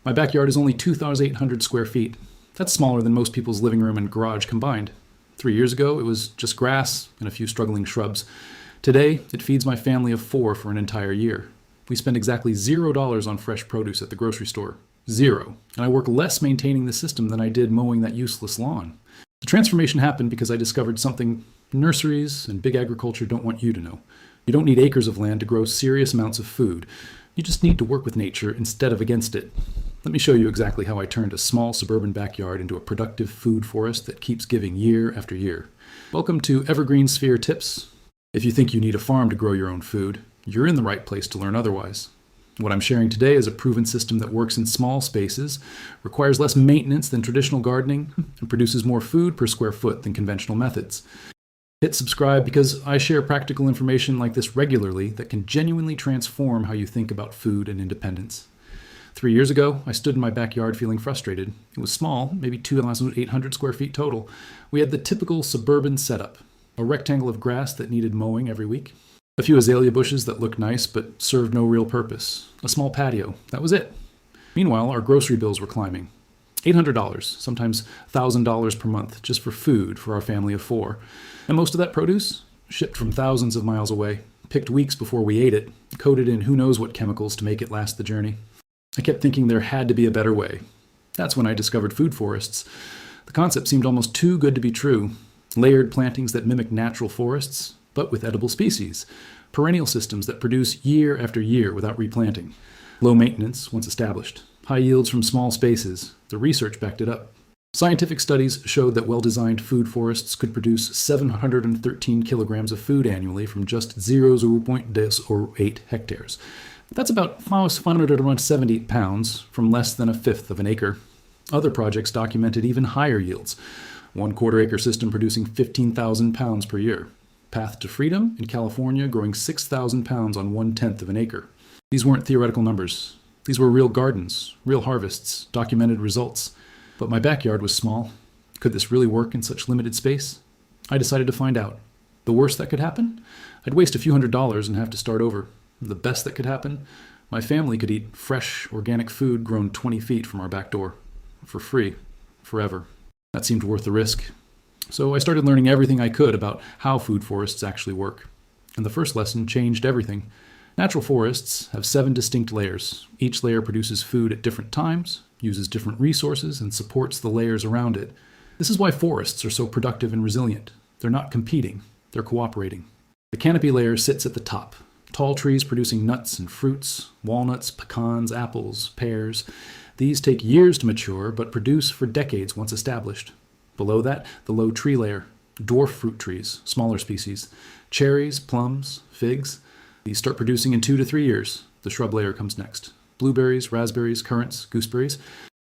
My backyard is only 2,800 square feet. That's smaller than most people's living room and garage combined. 3 years ago, it was just grass and a few struggling shrubs. Today, it feeds my family of 4 for an entire year. We spend exactly $0 on fresh produce at the grocery store. 0. And I work less maintaining the system than I did mowing that useless lawn. The transformation happened because I discovered something nurseries and big agriculture don't want you to know. You don't need acres of land to grow serious amounts of food. You just need to work with nature instead of against it. Let me show you exactly how I turned a small suburban backyard into a productive food forest that keeps giving year after year. Welcome to Evergreen Sphere Tips. If you think you need a farm to grow your own food, you're in the right place to learn otherwise. What I'm sharing today is a proven system that works in small spaces, requires less maintenance than traditional gardening, and produces more food per square foot than conventional methods. Hit subscribe because I share practical information like this regularly that can genuinely transform how you think about food and independence. 3 years ago, I stood in my backyard feeling frustrated. It was small, maybe 2,800 square feet total. We had the typical suburban setup, a rectangle of grass that needed mowing every week, a few azalea bushes that looked nice but served no real purpose, a small patio. That was it. Meanwhile, our grocery bills were climbing. $800, sometimes $1,000 per month, just for food for our family of 4. And most of that produce? Shipped from thousands of miles away, picked weeks before we ate it, coated in who knows what chemicals to make it last the journey. I kept thinking there had to be a better way. That's when I discovered food forests. The concept seemed almost too good to be true. Layered plantings that mimic natural forests, but with edible species. Perennial systems that produce year after year without replanting. Low maintenance once established. High yields from small spaces. The research backed it up. Scientific studies showed that well-designed food forests could produce 713 kilograms of food annually from just 0.08 hectares. That's about 570 pounds from less than a fifth of an acre. Other projects documented even higher yields. 1/4 acre system producing 15,000 pounds per year. Path to Freedom in California growing 6,000 pounds on 1/10 of an acre. These weren't theoretical numbers. These were real gardens, real harvests, documented results. But my backyard was small. Could this really work in such limited space? I decided to find out. The worst that could happen? I'd waste a few $100s and have to start over. The best that could happen? My family could eat fresh, organic food grown 20 feet from our back door. For free. Forever. That seemed worth the risk. So I started learning everything I could about how food forests actually work. And the first lesson changed everything. Natural forests have 7 distinct layers. Each layer produces food at different times, uses different resources, and supports the layers around it. This is why forests are so productive and resilient. They're not competing, they're cooperating. The canopy layer sits at the top. Tall trees producing nuts and fruits, walnuts, pecans, apples, pears. These take years to mature, but produce for decades once established. Below that, the low tree layer. Dwarf fruit trees, smaller species. Cherries, plums, figs. These start producing in 2 to 3 years. The shrub layer comes next. Blueberries, raspberries, currants, gooseberries.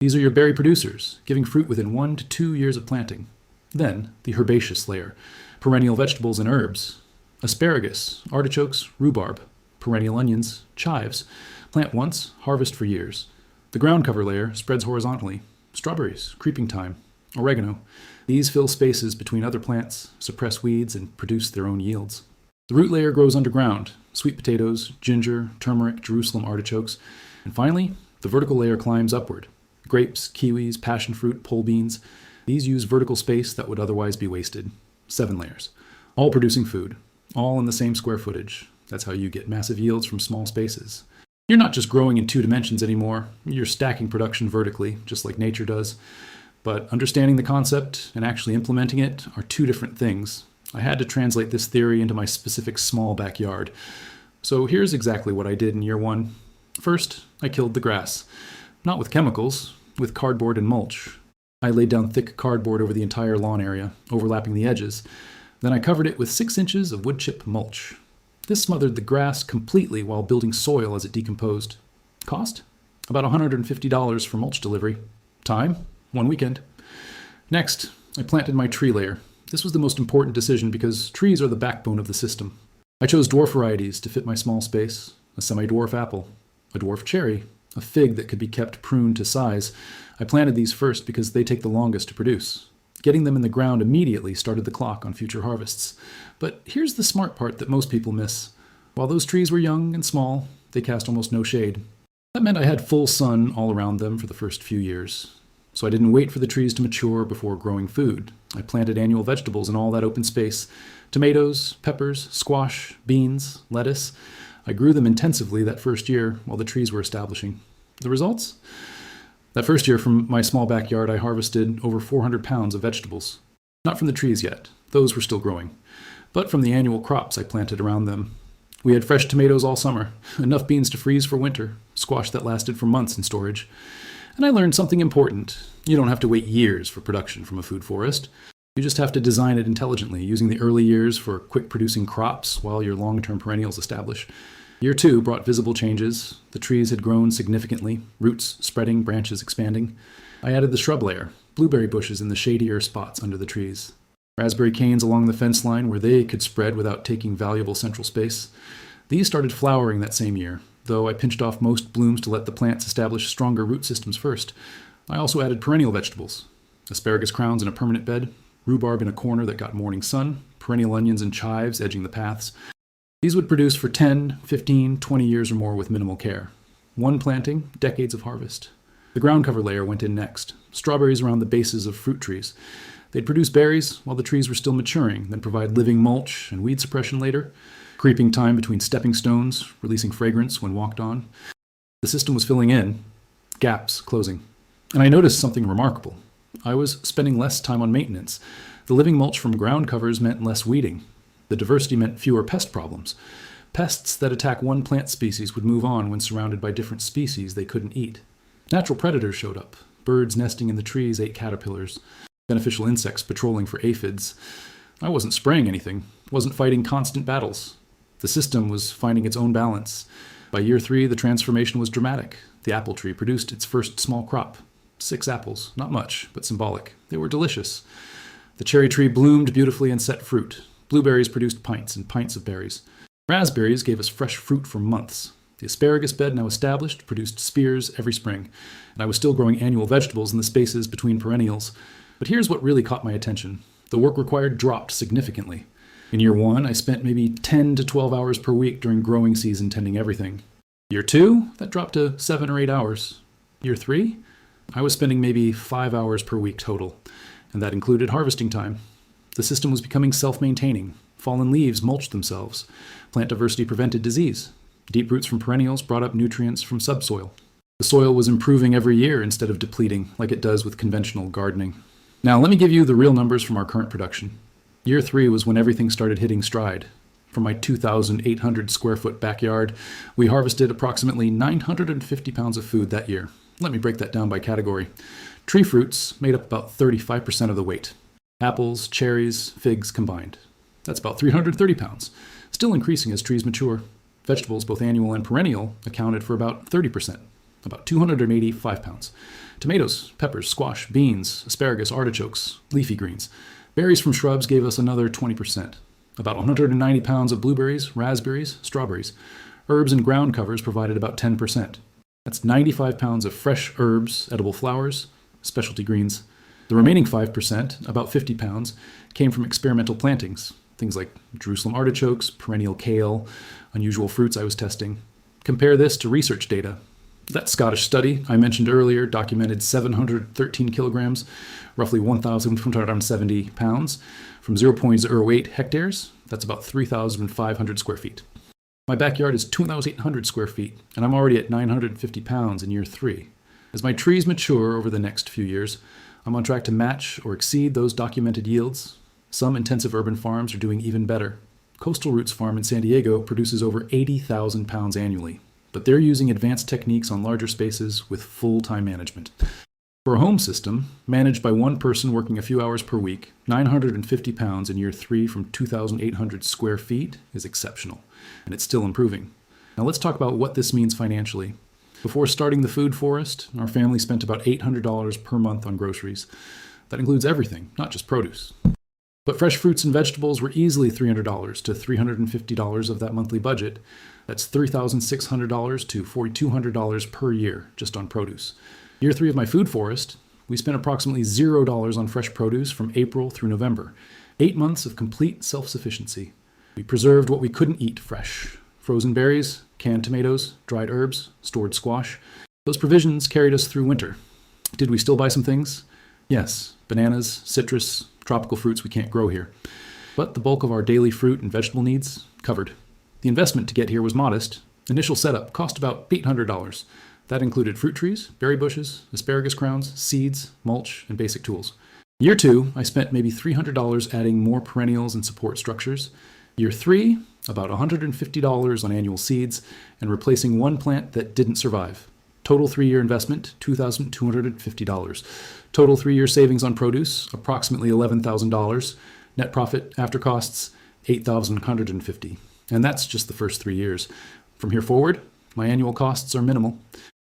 These are your berry producers, giving fruit within 1 to 2 years of planting. Then, the herbaceous layer. Perennial vegetables and herbs. Asparagus, artichokes, rhubarb. Perennial onions, chives. Plant once, harvest for years. The ground cover layer spreads horizontally. Strawberries, creeping thyme, oregano. These fill spaces between other plants, suppress weeds, and produce their own yields. The root layer grows underground. Sweet potatoes, ginger, turmeric, Jerusalem artichokes. And finally, the vertical layer climbs upward. Grapes, kiwis, passion fruit, pole beans. These use vertical space that would otherwise be wasted. 7 layers. All producing food. All in the same square footage. That's how you get massive yields from small spaces. You're not just growing in 2 dimensions anymore. You're stacking production vertically, just like nature does. But understanding the concept and actually implementing it are 2 different things. I had to translate this theory into my specific small backyard. So here's exactly what I did in year 1. First, I killed the grass. Not with chemicals, with cardboard and mulch. I laid down thick cardboard over the entire lawn area, overlapping the edges. Then I covered it with 6 inches of wood chip mulch. This smothered the grass completely while building soil as it decomposed. Cost? About $150 for mulch delivery. Time? 1 weekend. Next, I planted my tree layer. This was the most important decision because trees are the backbone of the system. I chose dwarf varieties to fit my small space. A semi-dwarf apple, a dwarf cherry, a fig that could be kept pruned to size. I planted these first because they take the longest to produce. Getting them in the ground immediately started the clock on future harvests. But here's the smart part that most people miss. While those trees were young and small, they cast almost no shade. That meant I had full sun all around them for the first few years. So I didn't wait for the trees to mature before growing food. I planted annual vegetables in all that open space: tomatoes, peppers, squash, beans, lettuce. I grew them intensively that first year while the trees were establishing. The results? That first year, from my small backyard, I harvested over 400 pounds of vegetables. Not from the trees yet, those were still growing, but from the annual crops I planted around them. We had fresh tomatoes all summer, enough beans to freeze for winter, squash that lasted for months in storage. And I learned something important. You don't have to wait years for production from a food forest. You just have to design it intelligently, using the early years for quick-producing crops while your long-term perennials establish. Year 2 brought visible changes. The trees had grown significantly, roots spreading, branches expanding. I added the shrub layer, blueberry bushes in the shadier spots under the trees, raspberry canes along the fence line where they could spread without taking valuable central space. These started flowering that same year, though I pinched off most blooms to let the plants establish stronger root systems first. I also added perennial vegetables: asparagus crowns in a permanent bed, rhubarb in a corner that got morning sun, perennial onions and chives edging the paths. These would produce for 10, 15, 20 years or more with minimal care. One planting, decades of harvest. The ground cover layer went in next, strawberries around the bases of fruit trees. They'd produce berries while the trees were still maturing, then provide living mulch and weed suppression later, creeping time between stepping stones, releasing fragrance when walked on. The system was filling in, gaps closing. And I noticed something remarkable. I was spending less time on maintenance. The living mulch from ground covers meant less weeding. The diversity meant fewer pest problems. Pests that attack one plant species would move on when surrounded by different species they couldn't eat. Natural predators showed up. Birds nesting in the trees ate caterpillars. Beneficial insects patrolling for aphids. I wasn't spraying anything, wasn't fighting constant battles. The system was finding its own balance. By year 3, the transformation was dramatic. The apple tree produced its first small crop. 6 apples, not much, but symbolic. They were delicious. The cherry tree bloomed beautifully and set fruit. Blueberries produced pints and pints of berries. Raspberries gave us fresh fruit for months. The asparagus bed, now established, produced spears every spring, and I was still growing annual vegetables in the spaces between perennials. But here's what really caught my attention. The work required dropped significantly. In year 1, I spent maybe 10 to 12 hours per week during growing season tending everything. Year 2, that dropped to 7 or 8 hours. Year 3, I was spending maybe 5 hours per week total, and that included harvesting time. The system was becoming self-maintaining. Fallen leaves mulched themselves. Plant diversity prevented disease. Deep roots from perennials brought up nutrients from subsoil. The soil was improving every year instead of depleting, like it does with conventional gardening. Now, let me give you the real numbers from our current production. Year 3 was when everything started hitting stride. From my 2,800 square foot backyard, we harvested approximately 950 pounds of food that year. Let me break that down by category. Tree fruits made up about 35% of the weight. Apples, cherries, figs combined. That's about 330 pounds, still increasing as trees mature. Vegetables, both annual and perennial, accounted for about 30%, about 285 pounds. Tomatoes, peppers, squash, beans, asparagus, artichokes, leafy greens. Berries from shrubs gave us another 20%, about 190 pounds of blueberries, raspberries, strawberries. Herbs and ground covers provided about 10%. That's 95 pounds of fresh herbs, edible flowers, specialty greens. The remaining 5%, about 50 pounds, came from experimental plantings, things like Jerusalem artichokes, perennial kale, unusual fruits I was testing. Compare this to research data. That Scottish study I mentioned earlier documented 713 kilograms, roughly 1,270 pounds, from 0.08 hectares. That's about 3,500 square feet. My backyard is 2,800 square feet, and I'm already at 950 pounds in year 3. As my trees mature over the next few years, I'm on track to match or exceed those documented yields. Some intensive urban farms are doing even better. Coastal Roots Farm in San Diego produces over 80,000 pounds annually, but they're using advanced techniques on larger spaces with full-time management. For a home system, managed by one person working a few hours per week, 950 pounds in year 3 from 2,800 square feet is exceptional, and it's still improving. Now let's talk about what this means financially. Before starting the food forest, our family spent about $800 per month on groceries. That includes everything, not just produce. But fresh fruits and vegetables were easily $300 to $350 of that monthly budget. That's $3,600 to $4,200 per year just on produce. Year 3 of my food forest, we spent approximately $0 on fresh produce from April through November. 8 months of complete self-sufficiency. We preserved what we couldn't eat fresh. frozen berries, canned tomatoes, dried herbs, stored squash. Those provisions carried us through winter. Did we still buy some things? Yes, bananas, citrus, tropical fruits we can't grow here. But the bulk of our daily fruit and vegetable needs covered. The investment to get here was modest. Initial setup cost about $800. That included fruit trees, berry bushes, asparagus crowns, seeds, mulch, and basic tools. Year 2, I spent maybe $300 adding more perennials and support structures. Year 3, about $150 on annual seeds and replacing one plant that didn't survive. Total 3-year investment, $2,250. Total 3-year savings on produce, approximately $11,000. Net profit after costs, $8,150. And that's just the first 3 years. From here forward, my annual costs are minimal.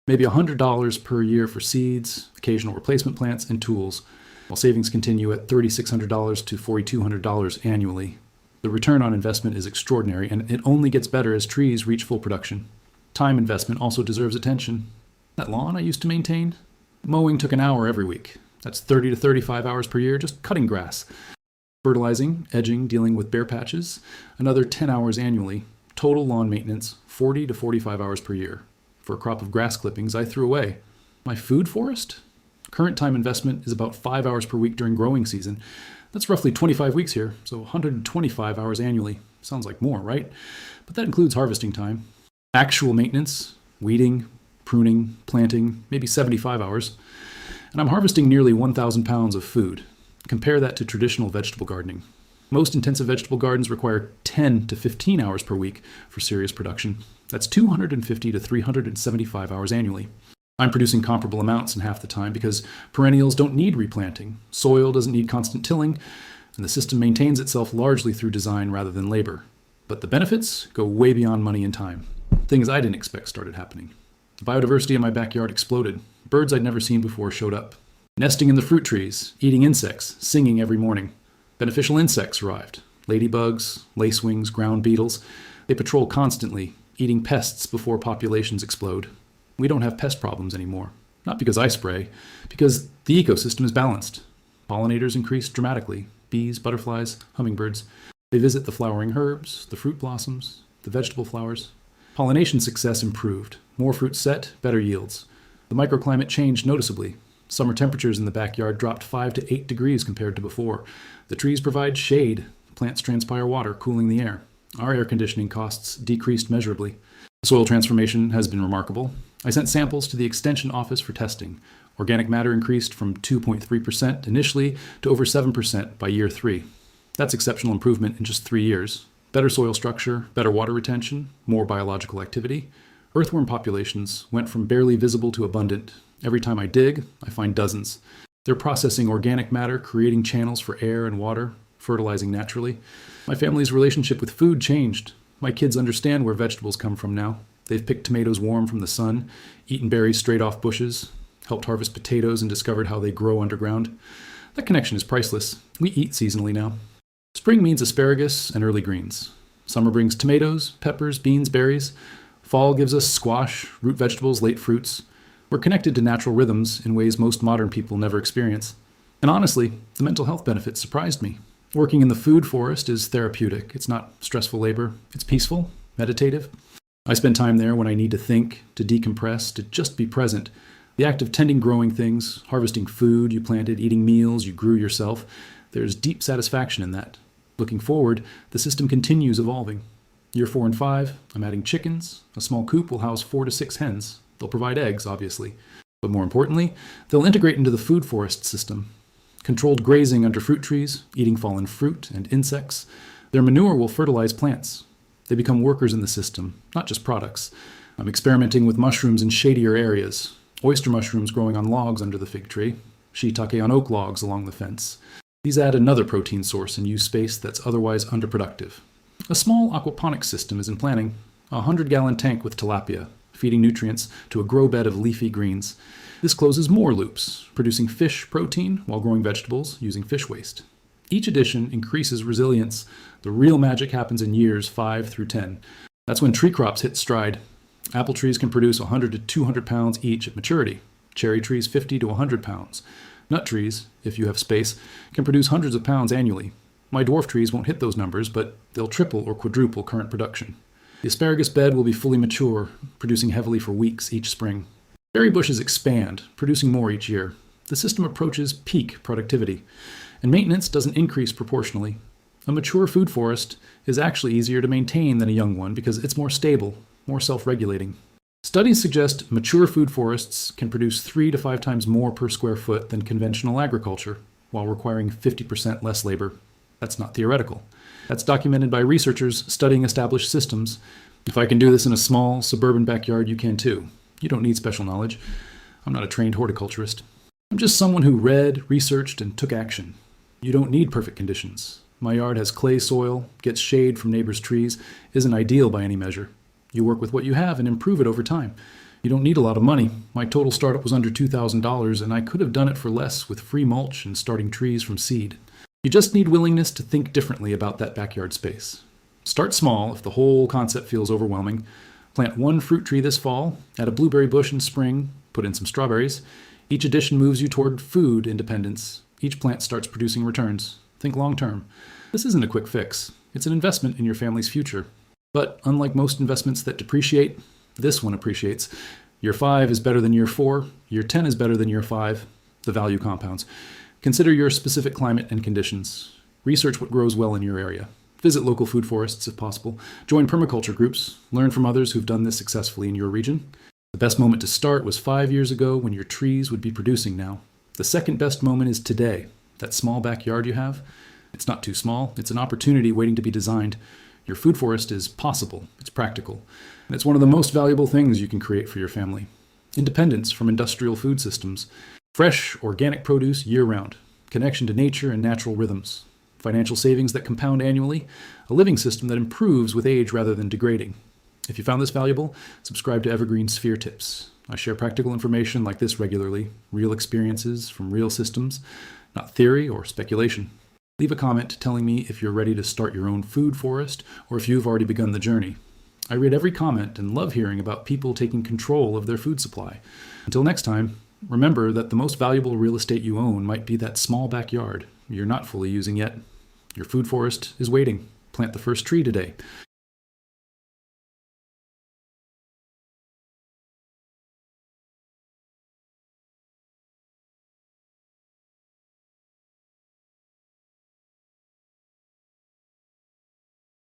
Maybe $100 per year for seeds, occasional replacement plants, and tools, while savings continue at $3,600 to $4,200 annually. The return on investment is extraordinary, and it only gets better as trees reach full production. Time investment also deserves attention. That lawn I used to maintain? Mowing took an hour every week. That's 30 to 35 hours per year just cutting grass. Fertilizing, edging, dealing with bare patches, another 10 hours annually. Total lawn maintenance, 40 to 45 hours per year. For a crop of grass clippings I threw away. My food forest? Current time investment is about 5 hours per week during growing season. That's roughly 25 weeks here, so 125 hours annually. Sounds like more, right? But that includes harvesting time. Actual maintenance, weeding, pruning, planting, maybe 75 hours. And I'm harvesting nearly 1,000 pounds of food. Compare that to traditional vegetable gardening. Most intensive vegetable gardens require 10 to 15 hours per week for serious production. That's 250 to 375 hours annually. I'm producing comparable amounts in half the time because perennials don't need replanting, soil doesn't need constant tilling, and the system maintains itself largely through design rather than labor. But the benefits go way beyond money and time. Things I didn't expect started happening. The biodiversity in my backyard exploded. Birds I'd never seen before showed up. Nesting in the fruit trees, eating insects, singing every morning. Beneficial insects arrived. Ladybugs, lacewings, ground beetles. They patrol constantly, eating pests before populations explode. We don't have pest problems anymore. Not because I spray, because the ecosystem is balanced. Pollinators increased dramatically. Bees, butterflies, hummingbirds. They visit the flowering herbs, the fruit blossoms, the vegetable flowers. Pollination success improved. More fruit set, better yields. The microclimate changed noticeably. Summer temperatures in the backyard dropped 5 to 8 degrees compared to before. The trees provide shade. Plants transpire water, cooling the air. Our air conditioning costs decreased measurably. Soil transformation has been remarkable. I sent samples to the Extension Office for testing. Organic matter increased from 2.3% initially to over 7% by year 3. That's exceptional improvement in just 3 years. Better soil structure, better water retention, more biological activity. Earthworm populations went from barely visible to abundant. Every time I dig, I find dozens. They're processing organic matter, creating channels for air and water, fertilizing naturally. My family's relationship with food changed. My kids understand where vegetables come from now. They've picked tomatoes warm from the sun, eaten berries straight off bushes, helped harvest potatoes and discovered how they grow underground. That connection is priceless. We eat seasonally now. Spring means asparagus and early greens. Summer brings tomatoes, peppers, beans, berries. Fall gives us squash, root vegetables, late fruits. We're connected to natural rhythms in ways most modern people never experience. And honestly, the mental health benefits surprised me. Working in the food forest is therapeutic. It's not stressful labor. It's peaceful, meditative. I spend time there when I need to think, to decompress, to just be present. The act of tending growing things, harvesting food you planted, eating meals you grew yourself, there's deep satisfaction in that. Looking forward, the system continues evolving. Year 4 and 5, I'm adding chickens. A small coop will house 4 to 6 hens. They'll provide eggs, obviously. But more importantly, they'll integrate into the food forest system. Controlled grazing under fruit trees, eating fallen fruit and insects. Their manure will fertilize plants. They become workers in the system, not just products. I'm experimenting with mushrooms in shadier areas. Oyster mushrooms growing on logs under the fig tree. Shiitake on oak logs along the fence. These add another protein source and use space that's otherwise underproductive. A small aquaponics system is in planning. A 100-gallon tank with tilapia, feeding nutrients to a grow bed of leafy greens. This closes more loops, producing fish protein while growing vegetables using fish waste. Each addition increases resilience. The real magic happens in years 5 through 10. That's when tree crops hit stride. Apple trees can produce 100 to 200 pounds each at maturity. Cherry trees 50 to 100 pounds. Nut trees, if you have space, can produce hundreds of pounds annually. My dwarf trees won't hit those numbers, but they'll triple or quadruple current production. The asparagus bed will be fully mature, producing heavily for weeks each spring. Berry bushes expand, producing more each year. The system approaches peak productivity, and maintenance doesn't increase proportionally. A mature food forest is actually easier to maintain than a young one because it's more stable, more self-regulating. Studies suggest mature food forests can produce 3 to 5 times more per square foot than conventional agriculture, while requiring 50% less labor. That's not theoretical. That's documented by researchers studying established systems. If I can do this in a small, suburban backyard, you can too. You don't need special knowledge. I'm not a trained horticulturist. I'm just someone who read, researched, and took action. You don't need perfect conditions. My yard has clay soil, gets shade from neighbors' trees, isn't ideal by any measure. You work with what you have and improve it over time. You don't need a lot of money. My total startup was under $2,000, and I could have done it for less with free mulch and starting trees from seed. You just need willingness to think differently about that backyard space. Start small if the whole concept feels overwhelming. Plant 1 fruit tree this fall, add a blueberry bush in spring, put in some strawberries. Each addition moves you toward food independence. Each plant starts producing returns. Think long term. This isn't a quick fix. It's an investment in your family's future. But unlike most investments that depreciate, this one appreciates. Year 5 is better than year 4. Year 10 is better than year 5. The value compounds. Consider your specific climate and conditions. Research what grows well in your area. Visit local food forests if possible. Join permaculture groups. Learn from others who've done this successfully in your region. The best moment to start was 5 years ago when your trees would be producing now. The second best moment is today. That small backyard you have. It's not too small. It's an opportunity waiting to be designed. Your food forest is possible. It's practical. And it's one of the most valuable things you can create for your family. Independence from industrial food systems. Fresh, organic produce year-round. Connection to nature and natural rhythms. Financial savings that compound annually. A living system that improves with age rather than degrading. If you found this valuable, subscribe to Evergreen Sphere Tips. I share practical information like this regularly. Real experiences from real systems. Not theory or speculation. Leave a comment telling me if you're ready to start your own food forest or if you've already begun the journey. I read every comment and love hearing about people taking control of their food supply. Until next time, remember that the most valuable real estate you own might be that small backyard you're not fully using yet. Your food forest is waiting. Plant the first tree today.